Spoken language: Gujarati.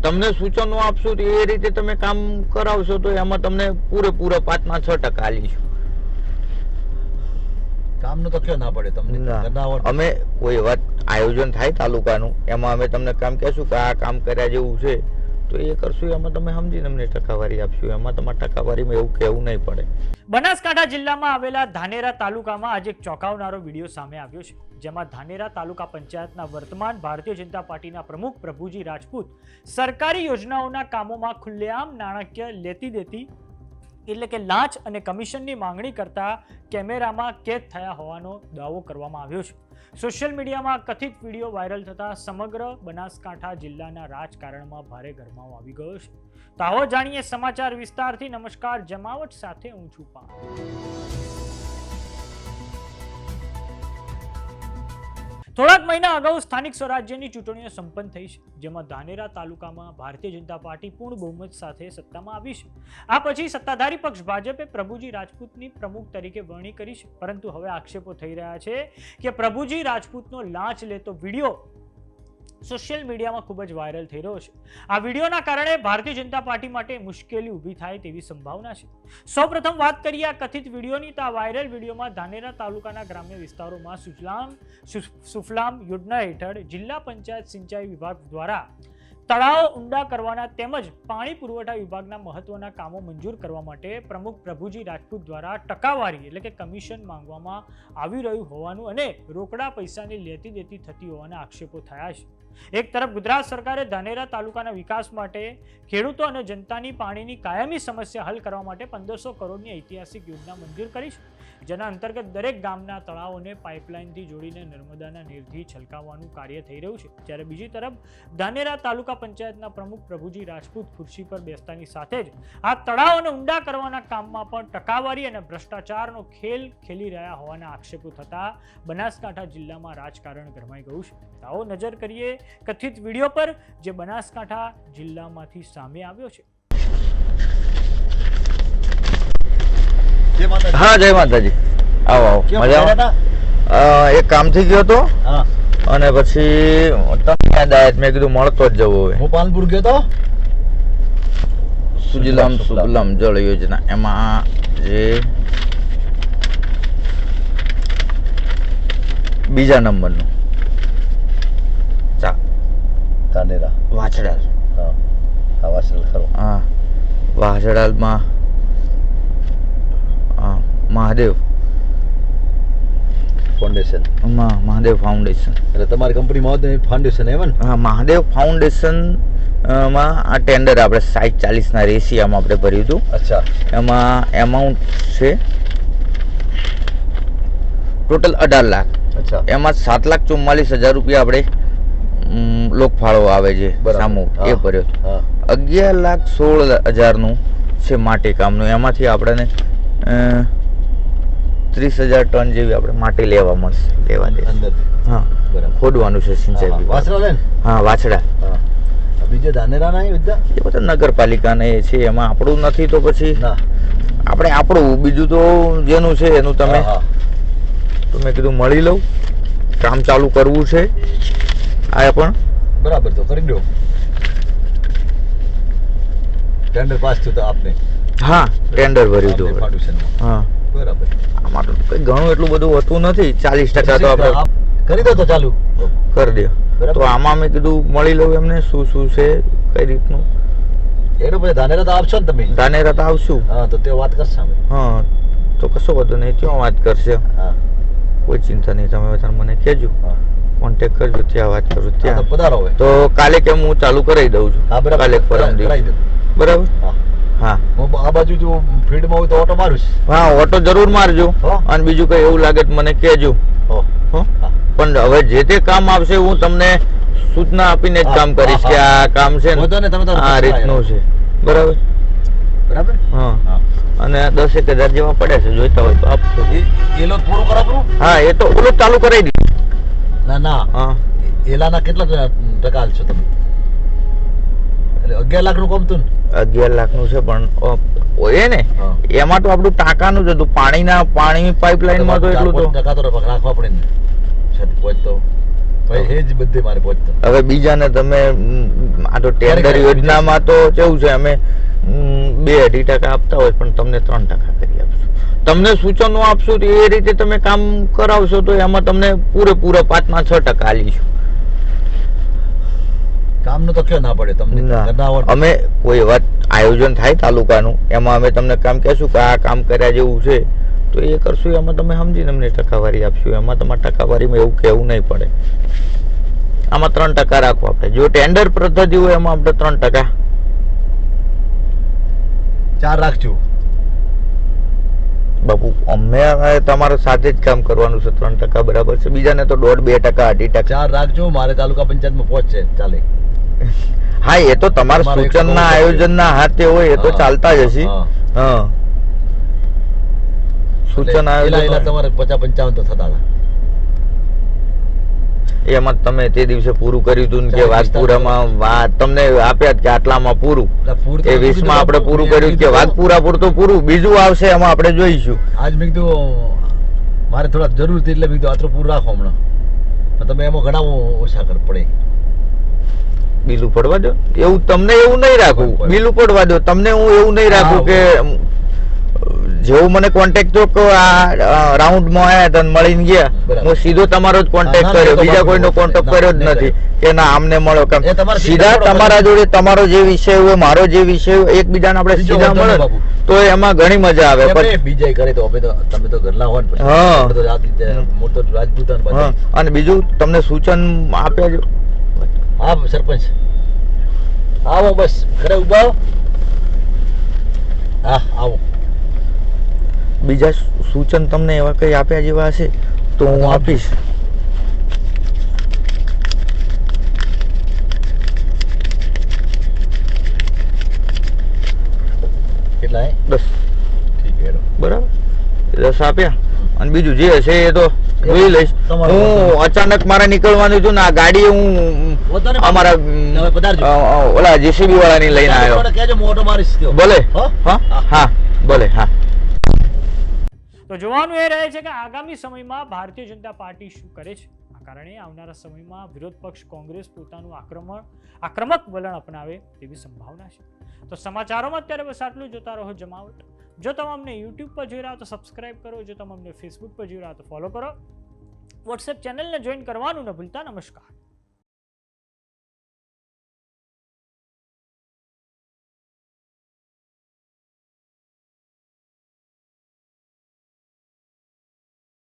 તમને સૂચનો આપશું તો એ રીતે તમે કામ કરાવશો તો એમાં તમને પૂરેપૂરા 5 ના 6% આલીશું. કામનું તો ક્યાં ના પડે તમને? અમે કોઈ વાત આયોજન થાય તાલુકાનું એમાં અમે તમને કામ કહેશું કે આ કામ કર્યા જેવું છે તો એ કરશું. એમાં તમે સમજીને અમને ટકાવારી આપશું. એમાં તમારે ટકાવારીમાં એવું કહેવું નહીં પડે. બનાસકાંઠા જિલ્લામાં આવેલા ધાનેરા તાલુકામાં આજે એક ચોંકાવનારો વિડીયો સામે આવ્યો છે, જેમાં ધાનેરા તાલુકા પંચાયતના વર્તમાન ભારતીય જનતા પાર્ટીના પ્રમુખ પ્રભુજી રાજપૂત સરકારી યોજનાઓના કામોમાં ખુલ્લેઆમ નાણાકીય લેતી દેતી એટલે કે લાંચ અને કમિશનની માંગણી કરતા કેમેરામાં કેદ થયા હોવાનો દાવો કરવામાં આવ્યો છે. સોશિયલ મીડિયામાં કથિત વિડીયો વાયરલ થતા સમગ્ર બનાસકાંઠા જિલ્લાના રાજકારણમાં ભારે ગરમાવો આવી ગયો છે. તો આવો જાણીએ સમાચાર વિસ્તારથી. નમસ્કાર, જમાવટ સાથે હું છું પાન. થોડાક મહિના અગાઉ સ્થાનિક સ્વરાજ્યની ચૂંટણીઓ સંપન્ન થઈ છે, જેમાં ધાનેરા તાલુકામાં ભારતીય જનતા પાર્ટી પૂર્ણ બહુમત સાથે સત્તામાં આવી છે. આ પછી સત્તાધારી પક્ષ ભાજપે પ્રભુજી રાજપૂતની પ્રમુખ તરીકે વરણી કરી છે, પરંતુ હવે આક્ષેપો થઈ રહ્યા છે કે પ્રભુજી રાજપૂતનો લાંચ લેતો વિડીયો સોશિયલ મીડિયામાં ખૂબ જ વાયરલ થઈ રહ્યો છે. આ વિડીયોના કારણે ભારતીય જનતા પાર્ટી માટે મુશ્કેલી ઊભી થાય તેવી સંભાવના છે. સૌપ્રથમ વાત કરીએ આ કથિત વિડીયોની, તો આ વાયરલ વિડીયોમાં ધાનેરા તાલુકાના ગ્રામ્ય વિસ્તારોમાં સુફલામ યોજના હેઠળ જિલ્લા પંચાયત સિંચાઈ વિભાગ દ્વારા તળાવો ઊંડા કરવાના તેમજ પાણી પુરવઠા વિભાગના મહત્વના કામો મંજૂર કરવા માટે પ્રમુખ પ્રભુજી રાજપૂત દ્વારા ટકાવારી એટલે કે કમિશન માંગવામાં આવી રહ્યું હોવાનું અને રોકડા પૈસાની લેતી દેતી થતી હોવાના આક્ષેપો થયા છે. એક તરફ ગુજરાત સરકારે ધાનેરા તાલુકાના વિકાસ માટે ખેડૂતો અને જનતાની પાણીની કાયમી સમસ્યા હલ કરવા માટે 1500 કરોડની ઐતિહાસિક યોજના મંજૂર કરી છે, જેના અંતર્ગત દરેક ગામના તળાવોને પાઇપલાઇનથી જોડીને નર્મદાના નીરથી છલકાવવાનું કાર્ય થઈ રહ્યું છે. જ્યારે બીજી તરફ ધાનેરા તાલુકા પંચાયતના પ્રમુખ પ્રભુજી રાજપૂત ખુરશી પર બેસતાની સાથે જ આ તળાવોને ઊંડા કરવાના કામમાં પણ ટકાવારી અને ભ્રષ્ટાચારનો ખેલ ખેલી રહ્યા હોવાના આક્ષેપો થતા બનાસકાંઠા જિલ્લામાં રાજકારણ ગરમાઈ ગયું છે. આવો નજર કરીએ કથિત વિડીયો પર જે બનાસકાંઠા જિલ્લામાંથી સામે આવ્યો છે. હા, જય માતાજી. આવો આવો, મજામાં? એક કામ થઈ ગયો હતો અને પછી તમને યાદ આવ્યા, મેં કીધું મળતો જ જવું. હવે હું પાલનપુર ગયો તો સુજલામ જળ યોજના એમાં જે બીજા નંબરનું ધાનેરા વાછડાલ. હા, વાછડાલ ખરો. હા, વાછડાલમાં મહાદેવ ફાઉન્ડેશન. મહાદેવ ફાઉન્ડેશન એટલે તમારી કંપનીમાં ફાઉન્ડેશન એમ ને? હા, મહાદેવ ફાઉન્ડેશન માં આ ટેન્ડર આપણે 40 ના રેશિયામાં આપણે ભર્યું હતું. અચ્છા. એમાં એમાઉન્ટ છે ટોટલ 18 લાખ. અચ્છા. એમાં 7,44,000 રૂપિયા આપણે લોકફાળો આવે છે સામૂ એ ભર્યો. 11,16,000 નું છે માટી કામનું. એમાંથી આપણને 30,000 ટન જેવી આપણે માટી લેવા મળશે. લેવા દે. હા, ખોદવાનું છે સિંચાઈ. હા, વાછડા. બીજે ધાનેરાના એ બધા નગરપાલિકાને છે, એમાં આપણું નથી તો પછી આપણે આપણું બીજું તો જેનું છે એનું તમે. તો મેં કીધું મળી લઉં, કામ ચાલુ કરવું છે. આ પણ બરાબર, તો કરી દો. ટેન્ડર પાસ થયું તો આપને? હા, ટેન્ડર ભર્યું હતું. હા, બરાબર. આમાં તો કઈ ઘણું એટલું બધું હોતું નથી. 40% તો આપણે કરી દો તો ચાલુ કરી દો. તો આમાં મેં કીધું મળી લઉં એમને શું છે કઈ રીતનું. એનું પછી ધાનેરા તો આવશો ને તમે? ધાનેરા તો આવશું. હા, તો તે વાત કરશે. હા, તો કશો બધું નહીં, ત્યાં વાત કરશે. હા, કોઈ ચિંતા નહીં. તમે મને કહેજો, કોન્ટેક્ટ કરજો, ત્યાં વાત કરું. ત્યાં પધારો હોય તો કાલે કેમ હું ચાલુ કરાવી દઉં છું. કાલે પરમ દિવસ. બરાબર. હા, હું આ બાજુ જો ફીલ્ડમાં હોય તો ઓટો મારું. હા, ઓટો જરૂર મારજો. અને બીજું કઈ એવું લાગે તો મને કહેજો. પણ હવે જે તે કામ આવશે હું તમને સૂચના આપીને જ કામ કરીશ કે આ કામ છે ને આ રીતનું છે. બરાબર. બરાબર. હા, અને 10,000 જેવા પડે છે, જોઈતા હોય તો આપશો. એ લોક પૂરું કરાવું? હા, એ તો ઓલું ચાલુ કરાવી દીધું. ના. હા, એલાના કેટલા ટકા આલશો તમે? એટલે 11 લાખ નું કામ હતું ને? 11 લાખ નું છે, પણ એ ને એમાં તો આપણું ટાંકાનું જ હતું. પાણી પાઇપલાઇન માં તો એટલું તો ટકા તો રાખવા પડે ને. તો ભાઈ એ જ બધે મારે પહોંચતો. હવે બીજાને તમે આ તો ટેન્ડર યોજનામાં તો કેવું છે, અમે 2-2.5% આપતા હોય પણ તમને 3% કરી આપશું. તમને સૂચનો આપશું તો એ રીતે તમે કામ કરાવશો તો એમાં તમને પૂરેપૂરા 5-6% આલીશું. કામનું તો કયો ના પડે તમને. અમે કોઈ વાત આયોજન થાય તાલુકાનું, એમાં અમે તમને કામ કહેશું કે આ કામ કર્યા જેવું છે તો એ કરશું. એમાં તમે સમજીને અમને ટકાવારી આપશું. એમાં તમારે ટકાવારીમાં એવું કહેવું નહીં પડે. આમાં 3% રાખો આપણે. જો ટેન્ડર પદ્ધતિ હોય એમાં આપણે 3%. 4 રાખજો બાપુ. અમે તમારા સાથે જ કામ કરવાનું છે. 3% બરાબર છે. બીજાને તો 1.5%, 2.5%. 4 રાખજો. મારે તાલુકા પંચાયતમાં પહોંચશે ચાલે. હા, એ તો તમારા સૂચનના આયોજનના હાથે હોય એ તો ચાલતા જ હશે. હા, સૂચન આયોજન તમારે 50-55 તો થતા હતા. એમાં તમે તે દિવસે પૂરું કર્યું હતું કે વાઘપુરામાં તમને આપ્યા કે આટલામાં પૂરું, એ 20માં આપણે પૂરું કર્યું કે વાઘપુરા પૂરતું પૂરું, બીજું આવશે એમાં આપણે જોઈશું. આજ મેં કીધું મારે થોડા જરૂર હતી એટલે મેં કીધું આટલું પૂરું રાખો હમણાં. તમે એમાં ઘણા ઓછા કર પડે. બિલું પડવા દો. એવું તમને એવું નહીં રાખવું. બિલું પડવા દો. તમને હું એવું નહીં રાખું કે જેવું મને કોન્ટેક્ટ થયો કે આ રાઉન્ડમાં આવ્યા હતા મળીને ગયા, હું સીધો તમારો જ કોન્ટેક્ટ કર્યો, બીજા કોઈનો કોન્ટેક્ટ કર્યો જ નથી કે ના આમને મળો. કેમ સીધા તમારા જોડે તમારો જે વિષય હોય, મારો જે વિષય હોય, એકબીજાને આપણે સીધા મળે તો એમાં ઘણી મજા આવે. બીજા કરે તો અમે તો તમે તો ઘરના હોય ને, મોટો રાજપૂતાન. અને બીજું તમને સૂચન આપ્યા છે. હા સરપંચ આવો, બસ ઘરે ઉભા. હા આવો. બીજા સૂચન તમને એવા કઈ આપ્યા જેવા હશે તો હું આપીશ. કેટલા? 10. ઠીક છે બરાબર. 10 આપ્યા. અને બીજું જે હશે એ તો જોઈ લઈશ. હું અચાનક મારે નીકળવાનું હતું ને આ ગાડી હું અમારા ઓલા જેસીબી વાળાની લઈને આવ્યો. ભલે. હા ભલે. હા. તો જોવાનું એ રહે છે કે આગામી સમયમાં ભારતીય જનતા પાર્ટી શું કરે છે. આ કારણે આવનારા સમયમાં વિરોધ પક્ષ કોંગ્રેસ પોતાનું આક્રમક વલણ અપનાવે તેવી સંભાવના છે. તો સમાચારોમાં અત્યારે બસ આટલું. જોતા રહો જમાવટ. જો તમે અમને યુટ્યુબ પર જોઈ રહ્યા તો સબસ્ક્રાઇબ કરો. જો તમે અમને ફેસબુક પર જોઈ રહ્યા તો ફોલો કરો. વોટ્સએપ ચેનલને જોઈન કરવાનું ન ભૂલતા. નમસ્કાર.